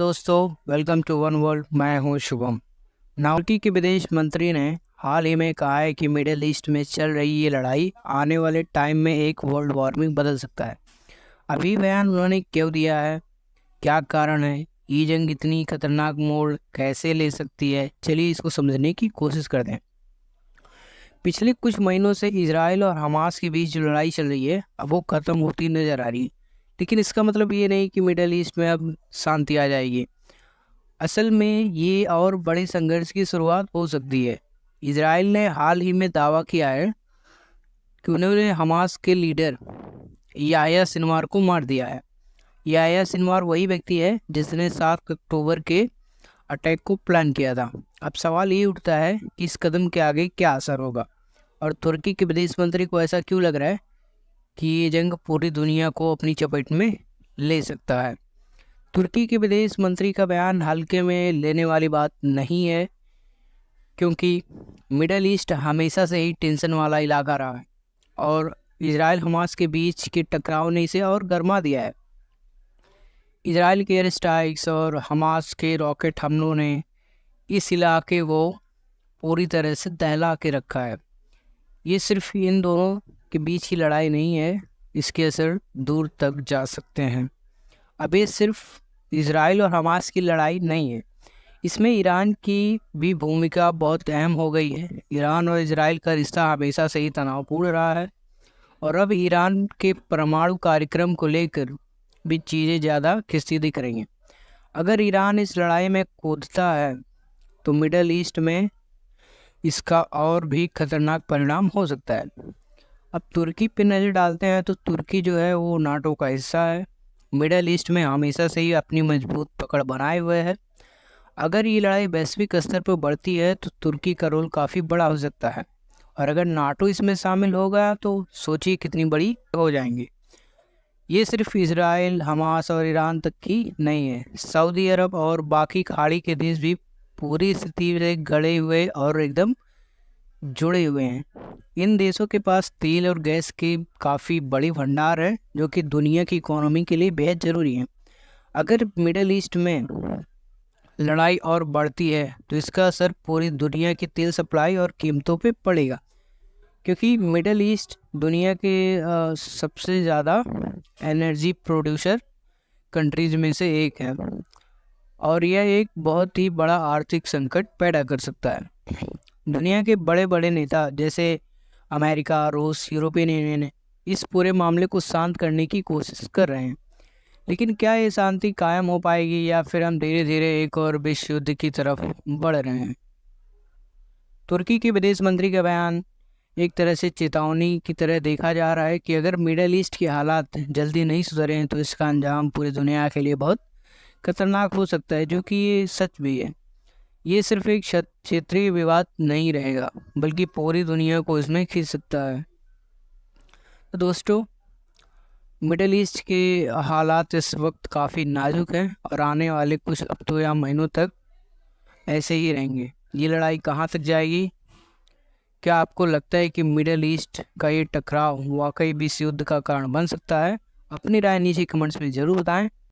दोस्तों, welcome to one world. मैं हूं शुभम। तुर्की के विदेश मंत्री ने हाल ही में कहा है कि मिडिल ईस्ट में चल रही ये लड़ाई आने वाले टाइम में एक वर्ल्ड वॉर में बदल सकता है। अभी बयान उन्होंने क्यों दिया है, क्या कारण है, ये जंग इतनी खतरनाक मोड़ कैसे ले सकती है, चलिए इसको समझने की कोशिश करते हैं। पिछले कुछ महीनों से इजराइल और हमास के बीच जो लड़ाई चल रही है अब वो ख़त्म होती नज़र आ रही है, लेकिन इसका मतलब ये नहीं कि मिडिल ईस्ट में अब शांति आ जाएगी। असल में ये और बड़े संघर्ष की शुरुआत हो सकती है। इजराइल ने हाल ही में दावा किया है कि उन्होंने हमास के लीडर याह्या सिनवार को मार दिया है। याह्या सिनवार वही व्यक्ति है जिसने 7 अक्टूबर के अटैक को प्लान किया था। अब सवाल ये उठता है कि इस कदम के आगे क्या असर होगा, और तुर्की के विदेश मंत्री को ऐसा क्यों लग रहा है कि ये जंग पूरी दुनिया को अपनी चपेट में ले सकता है। तुर्की के विदेश मंत्री का बयान हल्के में लेने वाली बात नहीं है, क्योंकि मिडल ईस्ट हमेशा से ही टेंशन वाला इलाका रहा है और इजराइल हमास के बीच के टकराव ने इसे और गर्मा दिया है। इजराइल के एयर स्ट्राइक्स और हमास के रॉकेट हमलों ने इस इलाके को पूरी तरह से दहला के रखा है। ये सिर्फ इन दोनों के बीच की लड़ाई नहीं है, इसके असर दूर तक जा सकते हैं। अब ये सिर्फ इजराइल और हमास की लड़ाई नहीं है, इसमें ईरान की भी भूमिका बहुत अहम हो गई है। ईरान और इजराइल का रिश्ता हमेशा से ही तनावपूर्ण रहा है और अब ईरान के परमाणु कार्यक्रम को लेकर भी चीज़ें ज़्यादा खिंचती दिख रही हैं। अगर ईरान इस लड़ाई में कूदता है तो मिडल ईस्ट में इसका और भी खतरनाक परिणाम हो सकता है। अब तुर्की पे नज़र डालते हैं तो तुर्की जो है वो नाटो का हिस्सा है, मिडल ईस्ट में हमेशा से ही अपनी मजबूत पकड़ बनाए हुए है। अगर ये लड़ाई वैश्विक स्तर पर बढ़ती है तो तुर्की का रोल काफ़ी बड़ा हो सकता है, और अगर नाटो इसमें शामिल होगा तो सोचिए कितनी बड़ी हो जाएंगी। ये सिर्फ इजराइल, हमास और ईरान तक की नहीं है, सऊदी अरब और बाकी खाड़ी के देश भी पूरी स्थिति से गड़े हुए और एकदम जुड़े हुए हैं। इन देशों के पास तेल और गैस के काफ़ी बड़ी भंडार है, जो कि दुनिया की इकोनॉमी के लिए बेहद ज़रूरी है। अगर मिडल ईस्ट में लड़ाई और बढ़ती है तो इसका असर पूरी दुनिया की तेल सप्लाई और कीमतों पे पड़ेगा, क्योंकि मिडल ईस्ट दुनिया के सबसे ज़्यादा एनर्जी प्रोड्यूसर कंट्रीज में से एक है, और यह एक बहुत ही बड़ा आर्थिक संकट पैदा कर सकता है। दुनिया के बड़े बड़े नेता जैसे अमेरिका, रूस, यूरोपियन यूनियन इस पूरे मामले को शांत करने की कोशिश कर रहे हैं, लेकिन क्या ये शांति कायम हो पाएगी या फिर हम धीरे धीरे एक और विश्व युद्ध की तरफ बढ़ रहे हैं। तुर्की के विदेश मंत्री का बयान एक तरह से चेतावनी की तरह देखा जा रहा है कि अगर मिडल ईस्ट के हालात जल्दी नहीं सुधरे तो इसका अंजाम पूरी दुनिया के लिए बहुत खतरनाक हो सकता है, जो कि ये सच भी है। ये सिर्फ एक क्षेत्रीय विवाद नहीं रहेगा, बल्कि पूरी दुनिया को इसमें खींच सकता है। तो दोस्तों, मिडल ईस्ट के हालात इस वक्त काफ़ी नाजुक हैं और आने वाले कुछ हफ्तों या महीनों तक ऐसे ही रहेंगे। ये लड़ाई कहाँ तक जाएगी? क्या आपको लगता है कि मिडल ईस्ट का ये टकराव वाकई विश्व युद्ध का कारण बन सकता है? अपनी राय नीचे कमेंट्स में ज़रूर बताएं।